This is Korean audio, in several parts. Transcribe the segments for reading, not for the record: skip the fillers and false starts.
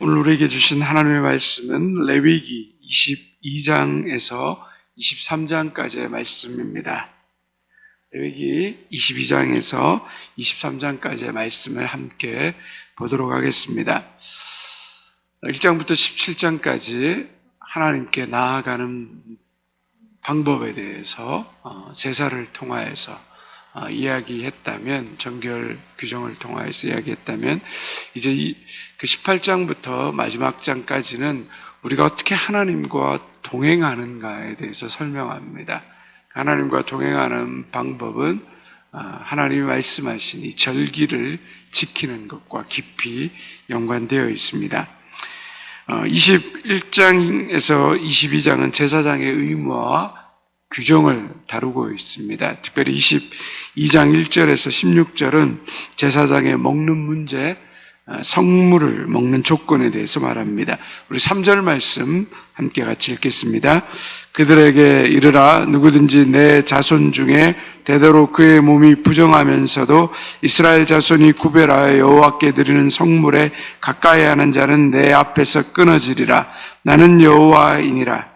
오늘 우리에게 주신 하나님의 말씀은 레위기 22장에서 23장까지의 말씀입니다. 레위기 22장에서 23장까지의 말씀을 함께 보도록 하겠습니다. 1장부터 17장까지 하나님께 나아가는 방법에 대해서 제사를 통하여서 이야기했다면, 정결 규정을 통하여서 이야기했다면, 이제 그 18장부터 마지막 장까지는 우리가 어떻게 하나님과 동행하는가에 대해서 설명합니다. 하나님과 동행하는 방법은 하나님이 말씀하신 이 절기를 지키는 것과 깊이 연관되어 있습니다. 21장에서 22장은 제사장의 의무와 규정을 다루고 있습니다. 특별히 22장 1절에서 16절은 제사장의 먹는 문제, 성물을 먹는 조건에 대해서 말합니다. 우리 3절 말씀 함께 같이 읽겠습니다. 그들에게 이르라, 누구든지 내 자손 중에 대대로 그의 몸이 부정하면서도 이스라엘 자손이 구별하여 여호와께 드리는 성물에 가까이 하는 자는 내 앞에서 끊어지리라. 나는 여호와이니라.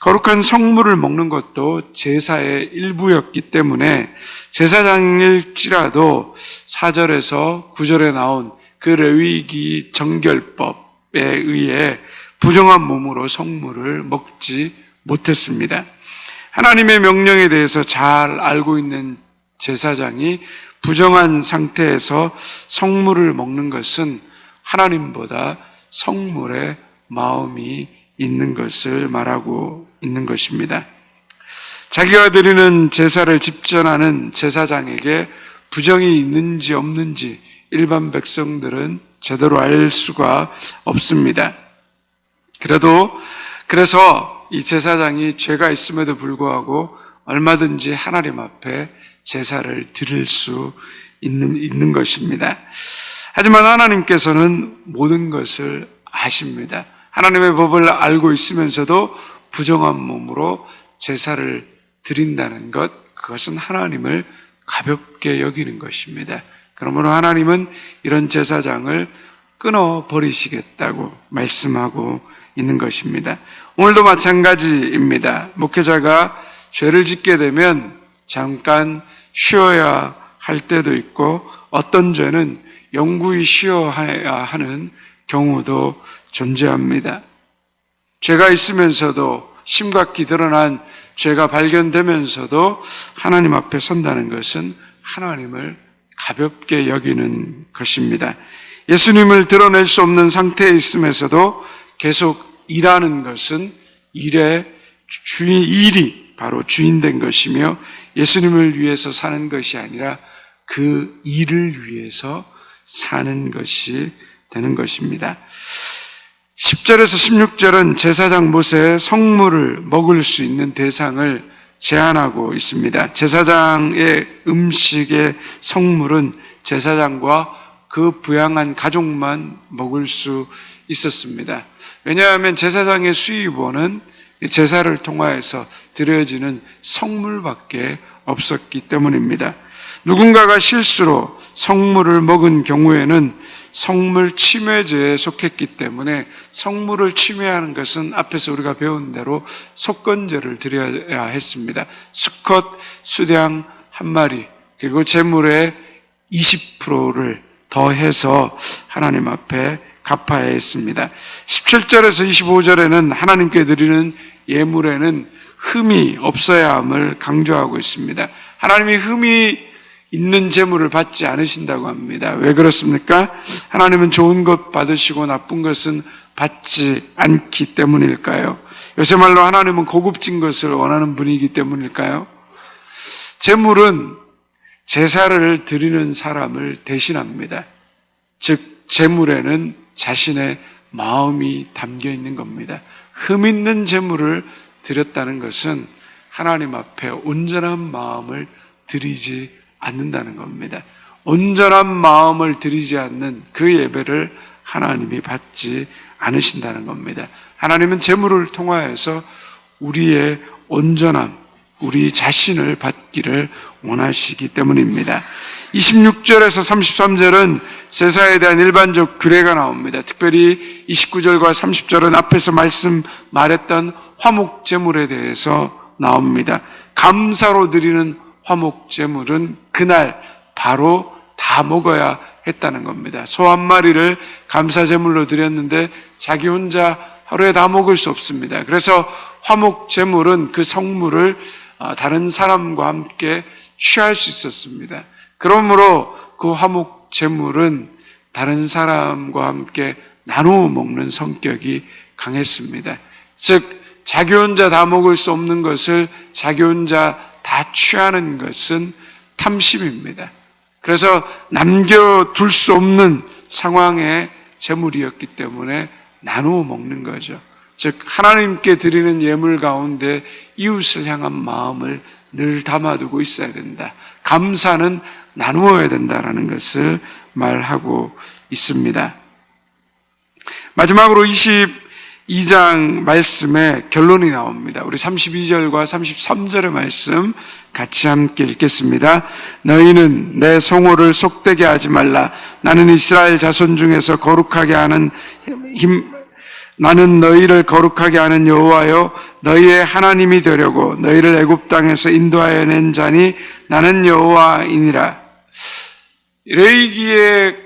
거룩한 성물을 먹는 것도 제사의 일부였기 때문에 제사장일지라도 4절에서 9절에 나온 그 레위기 정결법에 의해 부정한 몸으로 성물을 먹지 못했습니다. 하나님의 명령에 대해서 잘 알고 있는 제사장이 부정한 상태에서 성물을 먹는 것은 하나님보다 성물에 마음이 있는 것을 말하고 있는 것입니다. 자기가 드리는 제사를 집전하는 제사장에게 부정이 있는지 없는지 일반 백성들은 제대로 알 수가 없습니다. 그래서 이 제사장이 죄가 있음에도 불구하고 얼마든지 하나님 앞에 제사를 드릴 수 있는 것입니다. 하지만 하나님께서는 모든 것을 아십니다. 하나님의 법을 알고 있으면서도 부정한 몸으로 제사를 드린다는 것, 그것은 하나님을 가볍게 여기는 것입니다. 그러므로 하나님은 이런 제사장을 끊어버리시겠다고 말씀하고 있는 것입니다. 오늘도 마찬가지입니다. 목회자가 죄를 짓게 되면 잠깐 쉬어야 할 때도 있고, 어떤 죄는 영구히 쉬어야 하는 경우도 존재합니다. 죄가 있으면서도, 심각히 드러난 죄가 발견되면서도 하나님 앞에 선다는 것은 하나님을 가볍게 여기는 것입니다. 예수님을 드러낼 수 없는 상태에 있으면서도 계속 일하는 것은 일이 바로 주인된 것이며, 예수님을 위해서 사는 것이 아니라 그 일을 위해서 사는 것이 되는 것입니다. 10절에서 16절은 제사장 모세의 성물을 먹을 수 있는 대상을 제한하고 있습니다. 제사장의 음식의 성물은 제사장과 그 부양한 가족만 먹을 수 있었습니다. 왜냐하면 제사장의 수입원은 제사를 통하여서 드려지는 성물밖에 없었기 때문입니다. 누군가가 실수로 성물을 먹은 경우에는 성물 침해죄에 속했기 때문에 성물을 침해하는 것은 앞에서 우리가 배운 대로 속건제를 드려야 했습니다. 수컷 수량 한 마리, 그리고 제물의 20%를 더해서 하나님 앞에 갚아야 했습니다. 17절에서 25절에는 하나님께 드리는 예물에는 흠이 없어야 함을 강조하고 있습니다. 하나님이 흠이 있는 제물을 받지 않으신다고 합니다. 왜 그렇습니까? 하나님은 좋은 것 받으시고 나쁜 것은 받지 않기 때문일까요? 요새 말로 하나님은 고급진 것을 원하는 분이기 때문일까요? 제물은 제사를 드리는 사람을 대신합니다. 즉 제물에는 자신의 마음이 담겨 있는 겁니다. 흠 있는 제물을 드렸다는 것은 하나님 앞에 온전한 마음을 드리지 않는다는 겁니다. 온전한 마음을 드리지 않는 그 예배를 하나님이 받지 않으신다는 겁니다. 하나님은 제물을 통하여서 우리의 온전함, 우리 자신을 받기를 원하시기 때문입니다. 26절에서 33절은 제사에 대한 일반적 규례가 나옵니다. 특별히 29절과 30절은 앞에서 말했던 화목제물에 대해서 나옵니다. 감사로 드리는 화목제물은 그날 바로 다 먹어야 했다는 겁니다. 소 한 마리를 감사제물로 드렸는데 자기 혼자 하루에 다 먹을 수 없습니다. 그래서 화목제물은 그 성물을 다른 사람과 함께 취할 수 있었습니다. 그러므로 그 화목제물은 다른 사람과 함께 나누어 먹는 성격이 강했습니다. 즉 자기 혼자 다 먹을 수 없는 것을 자기 혼자 다 취하는 것은 탐심입니다. 그래서 남겨둘 수 없는 상황의 제물이었기 때문에 나누어 먹는 거죠. 즉 하나님께 드리는 예물 가운데 이웃을 향한 마음을 늘 담아두고 있어야 된다. 감사는 나누어야 된다라는 것을 말하고 있습니다. 마지막으로 22장 말씀에 결론이 나옵니다. 우리 32절과 33절의 말씀 같이 함께 읽겠습니다. 너희는 내 성호를 속되게 하지 말라. 나는 이스라엘 자손 중에서 나는 너희를 거룩하게 하는 여호와여 너희의 하나님이 되려고 너희를 애굽 땅에서 인도하여 낸 자니 나는 여호와이니라. 레위기의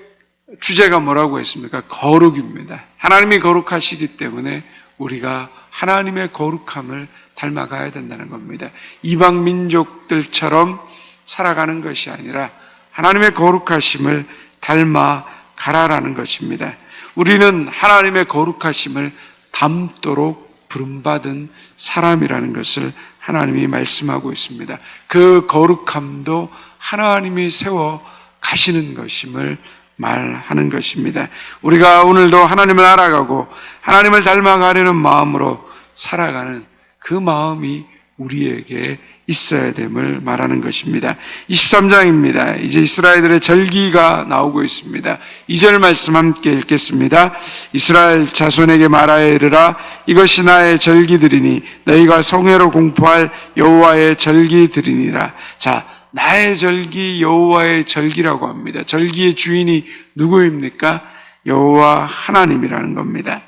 주제가 뭐라고 했습니까? 거룩입니다. 하나님이 거룩하시기 때문에 우리가 하나님의 거룩함을 닮아가야 된다는 겁니다. 이방 민족들처럼 살아가는 것이 아니라 하나님의 거룩하심을 닮아가라라는 것입니다. 우리는 하나님의 거룩하심을 담도록 부름받은 사람이라는 것을 하나님이 말씀하고 있습니다. 그 거룩함도 하나님이 세워 가시는 것임을 말하는 것입니다. 우리가 오늘도 하나님을 알아가고 하나님을 닮아가려는 마음으로 살아가는 그 마음이 우리에게 있어야 됨을 말하는 것입니다. 23장입니다. 이제 이스라엘들의 절기가 나오고 있습니다. 2절 말씀 함께 읽겠습니다. 이스라엘 자손에게 말하여 이르라. 이것이 나의 절기들이니 너희가 성회로 공포할 여호와의 절기들이니라. 자, 나의 절기, 여호와의 절기라고 합니다. 절기의 주인이 누구입니까? 여호와 하나님이라는 겁니다.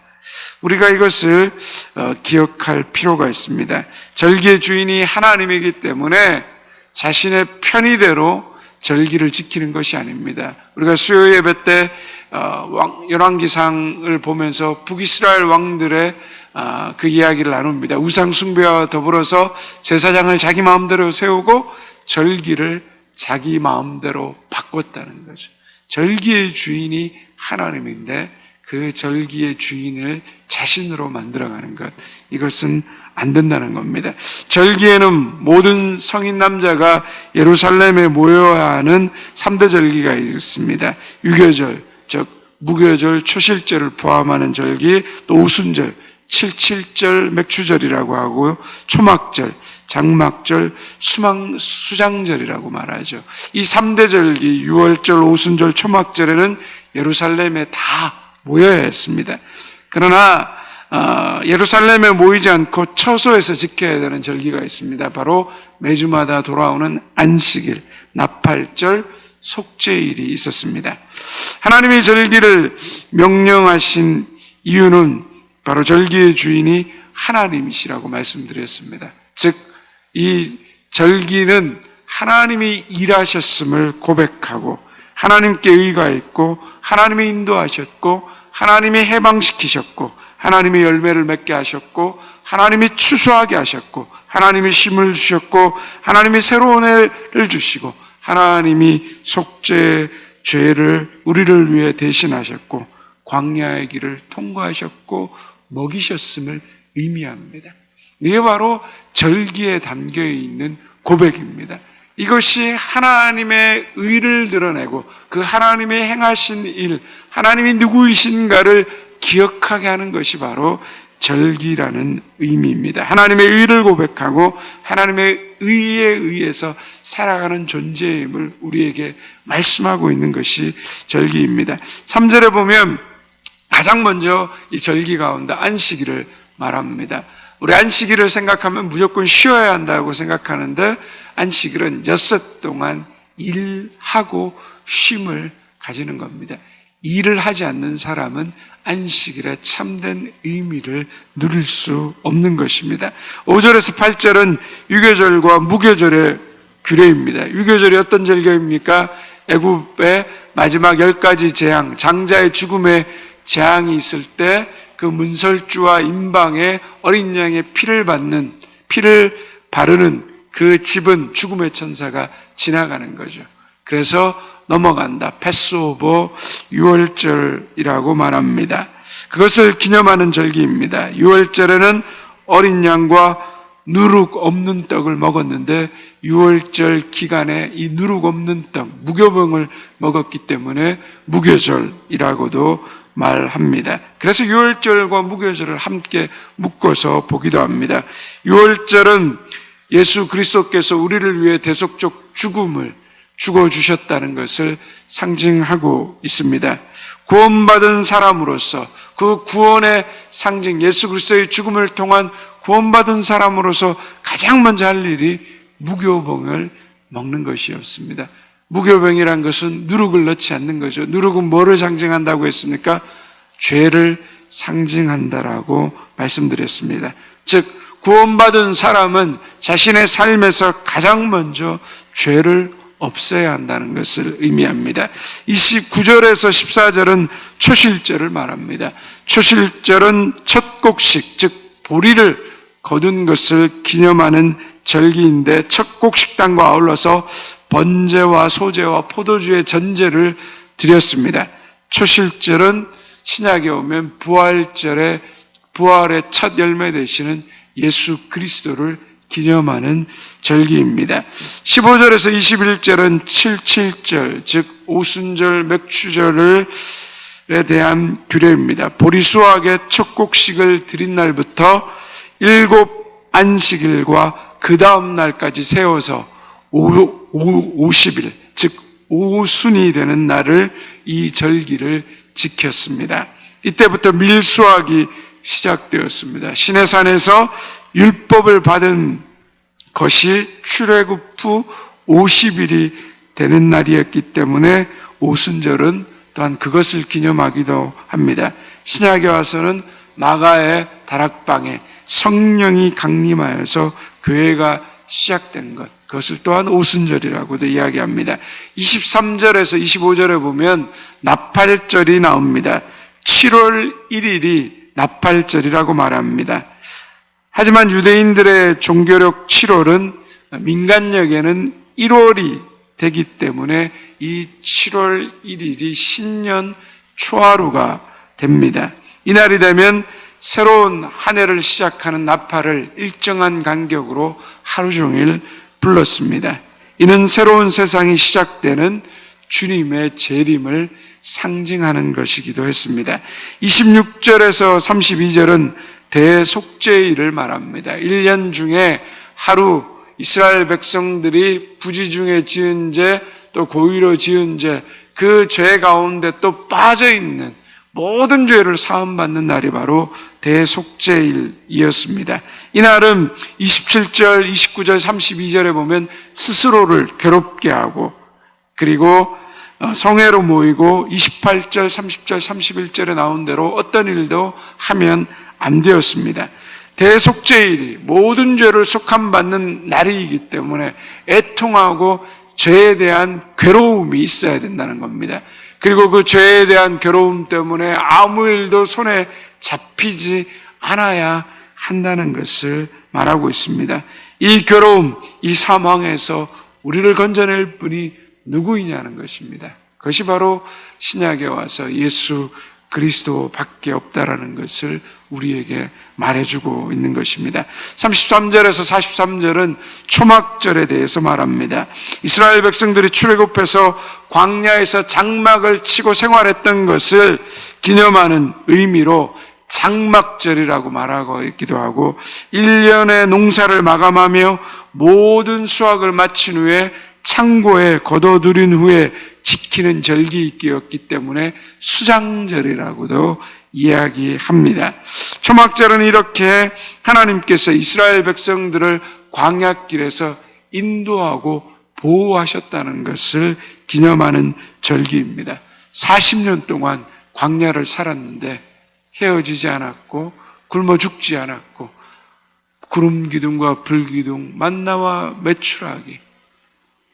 우리가 이것을 기억할 필요가 있습니다. 절기의 주인이 하나님이기 때문에 자신의 편의대로 절기를 지키는 것이 아닙니다. 우리가 수요 예배 때 열왕기상을 보면서 북이스라엘 왕들의 그 이야기를 나눕니다. 우상 숭배와 더불어서 제사장을 자기 마음대로 세우고 절기를 자기 마음대로 바꿨다는 거죠. 절기의 주인이 하나님인데 그 절기의 주인을 자신으로 만들어가는 것, 이것은 안 된다는 겁니다. 절기에는 모든 성인 남자가 예루살렘에 모여야 하는 3대 절기가 있습니다. 유교절, 즉 무교절, 초실절을 포함하는 절기, 또 오순절, 77절 맥추절이라고 하고 초막절, 장막절, 수장절이라고 말하죠. 이 3대 절기, 유월절, 오순절, 초막절에는 예루살렘에 다 모여야 했습니다. 그러나 예루살렘에 모이지 않고 처소에서 지켜야 되는 절기가 있습니다. 바로 매주마다 돌아오는 안식일, 나팔절, 속죄일이 있었습니다. 하나님이 절기를 명령하신 이유는 바로 절기의 주인이 하나님이시라고 말씀드렸습니다. 즉, 이 절기는 하나님이 일하셨음을 고백하고 하나님께 의가 있고 하나님이 인도하셨고 하나님이 해방시키셨고 하나님이 열매를 맺게 하셨고 하나님이 추수하게 하셨고 하나님이 쉼을 주셨고 하나님이 새로운 해를 주시고 하나님이 속죄 죄를 우리를 위해 대신하셨고 광야의 길을 통과하셨고 먹이셨음을 의미합니다. 이게 바로 절기에 담겨 있는 고백입니다. 이것이 하나님의 의를 드러내고 그 하나님의 행하신 일, 하나님이 누구이신가를 기억하게 하는 것이 바로 절기라는 의미입니다. 하나님의 의를 고백하고 하나님의 의에 의해서 살아가는 존재임을 우리에게 말씀하고 있는 것이 절기입니다. 3절에 보면 가장 먼저 이 절기 가운데 안식일을 말합니다. 우리 안식일을 생각하면 무조건 쉬어야 한다고 생각하는데 안식일은 6 동안 일하고 쉼을 가지는 겁니다. 일을 하지 않는 사람은 안식일의 참된 의미를 누릴 수 없는 것입니다. 5절에서 8절은 유교절과 무교절의 규례입니다. 유교절이 어떤 절기입니까? 애굽의 마지막 10가지 재앙, 장자의 죽음의 재앙이 있을 때 그 문설주와 임방에 어린 양의 피를 바르는 그 집은 죽음의 천사가 지나가는 거죠. 그래서 넘어간다. 패스오버 유월절이라고 말합니다. 그것을 기념하는 절기입니다. 유월절에는 어린 양과 누룩 없는 떡을 먹었는데 유월절 기간에 이 누룩 없는 떡, 무교병을 먹었기 때문에 무교절이라고도 말합니다. 그래서 유월절과 무교절을 함께 묶어서 보기도 합니다. 유월절은 예수 그리스도께서 우리를 위해 대속적 죽음을 죽어주셨다는 것을 상징하고 있습니다. 구원받은 사람으로서 그 구원의 상징, 예수 그리스도의 죽음을 통한 구원받은 사람으로서 가장 먼저 할 일이 무교병을 먹는 것이었습니다. 무교병이란 것은 누룩을 넣지 않는 거죠. 누룩은 뭐를 상징한다고 했습니까? 죄를 상징한다라고 말씀드렸습니다. 즉 구원받은 사람은 자신의 삶에서 가장 먼저 죄를 없애야 한다는 것을 의미합니다. 29절에서 14절은 초실절을 말합니다. 초실절은 첫 곡식, 즉 보리를 거둔 것을 기념하는 절기인데 첫 곡식당과 아울러서 번제와 소제와 포도주의 전제를 드렸습니다. 초실절은 신약에 오면 부활절의 부활의 첫 열매 되시는 예수 그리스도를 기념하는 절기입니다. 15절에서 21절은 77절, 즉 오순절, 맥추절에 대한 규례입니다. 보리 수확의 첫 곡식을 드린 날부터 7 안식일과 그 다음 날까지 세워서 50일, 즉 오순이 되는 날을 이 절기를 지켰습니다. 이때부터 밀수확이 시작되었습니다. 시내산에서 율법을 받은 것이 출애굽 후 50일이 되는 날이었기 때문에 오순절은 또한 그것을 기념하기도 합니다. 신약에 와서는 마가의 다락방에 성령이 강림하여서 교회가 시작된 것, 그것을 또한 오순절이라고도 이야기합니다. 23절에서 25절에 보면 나팔절이 나옵니다. 7월 1일이 나팔절이라고 말합니다. 하지만 유대인들의 종교력 7월은 민간력에는 1월이 되기 때문에 이 7월 1일이 신년 초하루가 됩니다. 이날이 되면 새로운 한 해를 시작하는 나팔을 일정한 간격으로 하루 종일 불렀습니다. 이는 새로운 세상이 시작되는 주님의 재림을 상징하는 것이기도 했습니다. 26절에서 32절은 대속죄일을 말합니다. 1년 중에 하루 이스라엘 백성들이 부지 중에 지은 죄, 또 고의로 지은 죄, 그 죄 가운데 또 빠져있는 모든 죄를 사함받는 날이 바로 대속죄일이었습니다. 이날은 27절, 29절, 32절에 보면 스스로를 괴롭게 하고 그리고 성회로 모이고 28절, 30절, 31절에 나온 대로 어떤 일도 하면 안 되었습니다. 대속죄일이 모든 죄를 속함받는 날이기 때문에 애통하고 죄에 대한 괴로움이 있어야 된다는 겁니다. 그리고 그 죄에 대한 괴로움 때문에 아무 일도 손에 잡히지 않아야 한다는 것을 말하고 있습니다. 이 괴로움, 이 사망에서 우리를 건져낼 분이 누구이냐는 것입니다. 그것이 바로 신약에 와서 예수 그리스도밖에 없다라는 것을 우리에게 말해주고 있는 것입니다. 33절에서 43절은 초막절에 대해서 말합니다. 이스라엘 백성들이 출애굽해서 광야에서 장막을 치고 생활했던 것을 기념하는 의미로 장막절이라고 말하고 있기도 하고 1년의 농사를 마감하며 모든 수확을 마친 후에 창고에 거둬들인 후에 지키는 절기이었기 때문에 수장절이라고도 이야기합니다. 초막절은 이렇게 하나님께서 이스라엘 백성들을 광야길에서 인도하고 보호하셨다는 것을 기념하는 절기입니다. 40년 동안 광야를 살았는데 헤어지지 않았고 굶어 죽지 않았고 구름 기둥과 불 기둥, 만나와 메추라기,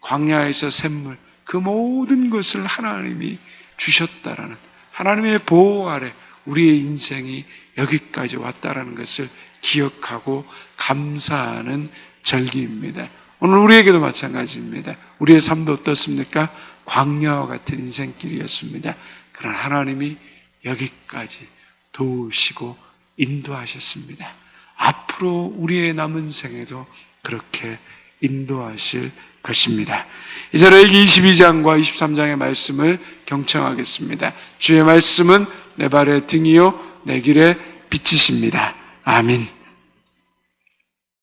광야에서 샘물, 그 모든 것을 하나님이 주셨다라는 하나님의 보호 아래 우리의 인생이 여기까지 왔다라는 것을 기억하고 감사하는 절기입니다. 오늘 우리에게도 마찬가지입니다. 우리의 삶도 어떻습니까? 광야와 같은 인생길이었습니다. 그러나 하나님이 여기까지 도우시고 인도하셨습니다. 앞으로 우리의 남은 생에도 그렇게 인도하실 것입니다. 이제 레위기 22장과 23장의 말씀을 경청하겠습니다. 주의 말씀은 내 발의 등이요 내 길의 빛이십니다. 아멘.